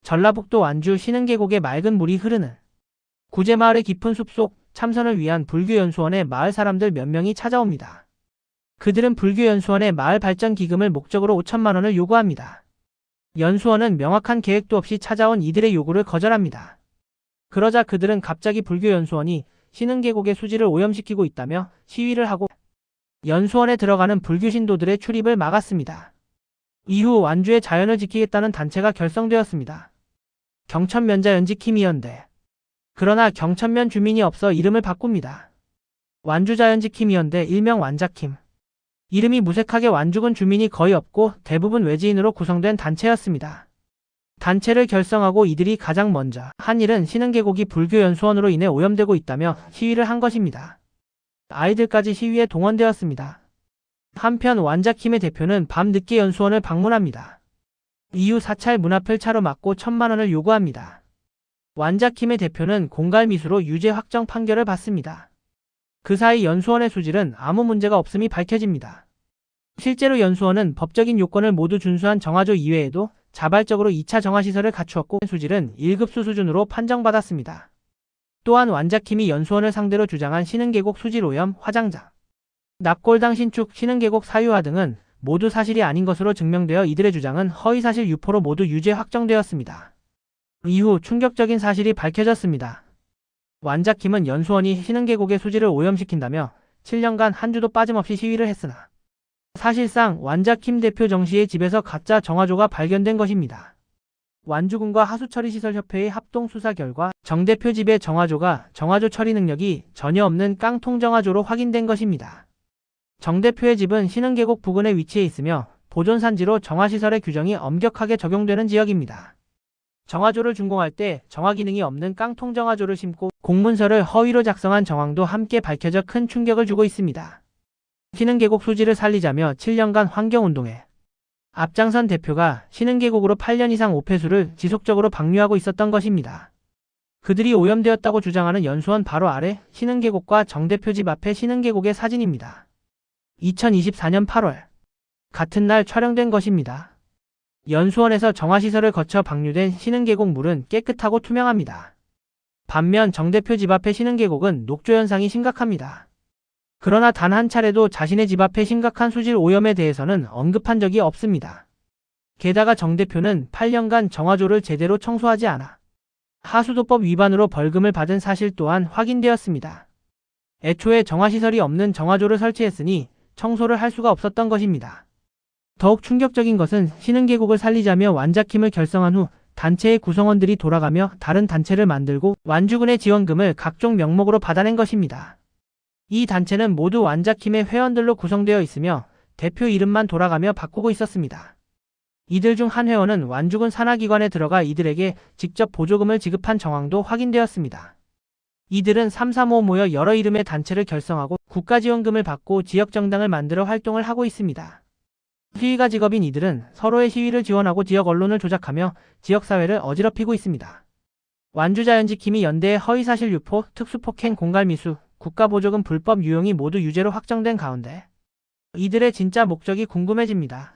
전라북도 완주 신흥계곡의 맑은 물이 흐르는 구제마을의 깊은 숲속 참선을 위한 불교연수원에 마을 사람들 몇 명이 찾아옵니다. 그들은 불교연수원의 마을 발전 기금을 목적으로 5천만 원을 요구합니다. 연수원은 명확한 계획도 없이 찾아온 이들의 요구를 거절합니다. 그러자 그들은 갑자기 불교연수원이 신흥계곡의 수지를 오염시키고 있다며 시위를 하고 연수원에 들어가는 불교 신도들의 출입을 막았습니다. 이후 완주의 자연을 지키겠다는 단체가 결성되었습니다. 경천면자연지킴위원대. 그러나 경천면 주민이 없어 이름을 바꿉니다. 완주자연지킴위원대 일명 완자킴. 이름이 무색하게 완주군 주민이 거의 없고 대부분 외지인으로 구성된 단체였습니다. 단체를 결성하고 이들이 가장 먼저 한 일은 신흥계곡이 불교연수원으로 인해 오염되고 있다며 시위를 한 것입니다. 아이들까지 시위에 동원되었습니다. 한편 완자킴의 대표는 밤 늦게 연수원을 방문합니다. 이후 사찰 문 앞을 차로 막고 1,000만 원을 요구합니다. 완자킴의 대표는 공갈미수로 유죄 확정 판결을 받습니다. 그 사이 연수원의 수질은 아무 문제가 없음이 밝혀집니다. 실제로 연수원은 법적인 요건을 모두 준수한 정화조 이외에도 자발적으로 2차 정화시설을 갖추었고 수질은 1급수 수준으로 판정받았습니다. 또한 완자킴이 연수원을 상대로 주장한 신흥계곡 수질오염, 화장장, 납골당 신축, 신흥계곡 사유화 등은 모두 사실이 아닌 것으로 증명되어 이들의 주장은 허위사실 유포로 모두 유죄 확정되었습니다. 이후 충격적인 사실이 밝혀졌습니다. 완자킴은 연수원이 신흥계곡의 수질을 오염시킨다며 7년간 한 주도 빠짐없이 시위를 했으나 사실상 완자킴 대표 정씨의 집에서 가짜 정화조가 발견된 것입니다. 완주군과 하수처리시설협회의 합동수사 결과 정 대표 집의 정화조가 정화조 처리 능력이 전혀 없는 깡통 정화조로 확인된 것입니다. 정 대표의 집은 신흥계곡 부근에 위치해 있으며 보존산지로 정화시설의 규정이 엄격하게 적용되는 지역입니다. 정화조를 준공할 때 정화 기능이 없는 깡통 정화조를 심고 공문서를 허위로 작성한 정황도 함께 밝혀져 큰 충격을 주고 있습니다. 신흥계곡 수질을 살리자며 7년간 환경운동에 앞장선 대표가 신흥계곡으로 8년 이상 오폐수를 지속적으로 방류하고 있었던 것입니다. 그들이 오염되었다고 주장하는 연수원 바로 아래 신흥계곡과 정 대표 집 앞에 신흥계곡의 사진입니다. 2024년 8월 같은 날 촬영된 것입니다. 연수원에서 정화시설을 거쳐 방류된 신흥계곡 물은 깨끗하고 투명합니다. 반면 정 대표 집 앞의 신흥계곡은 녹조 현상이 심각합니다. 그러나 단 한 차례도 자신의 집 앞의 심각한 수질 오염에 대해서는 언급한 적이 없습니다. 게다가 정 대표는 8년간 정화조를 제대로 청소하지 않아 하수도법 위반으로 벌금을 받은 사실 또한 확인되었습니다. 애초에 정화시설이 없는 정화조를 설치했으니 청소를 할 수가 없었던 것입니다. 더욱 충격적인 것은 신흥계곡을 살리자며 완자킴을 결성한 후 단체의 구성원들이 돌아가며 다른 단체를 만들고 완주군의 지원금을 각종 명목으로 받아낸 것입니다. 이 단체는 모두 완자킴의 회원들로 구성되어 있으며 대표 이름만 돌아가며 바꾸고 있었습니다. 이들 중 한 회원은 완주군 산하기관에 들어가 이들에게 직접 보조금을 지급한 정황도 확인되었습니다. 이들은 335 모여 여러 이름의 단체를 결성하고 국가지원금을 받고 지역정당을 만들어 활동을 하고 있습니다. 시위가 직업인 이들은 서로의 시위를 지원하고 지역 언론을 조작하며 지역사회를 어지럽히고 있습니다. 완주자연지킴이 연대의 허위사실 유포, 특수폭행 공갈미수, 국가보조금 불법 유용이 모두 유죄로 확정된 가운데 이들의 진짜 목적이 궁금해집니다.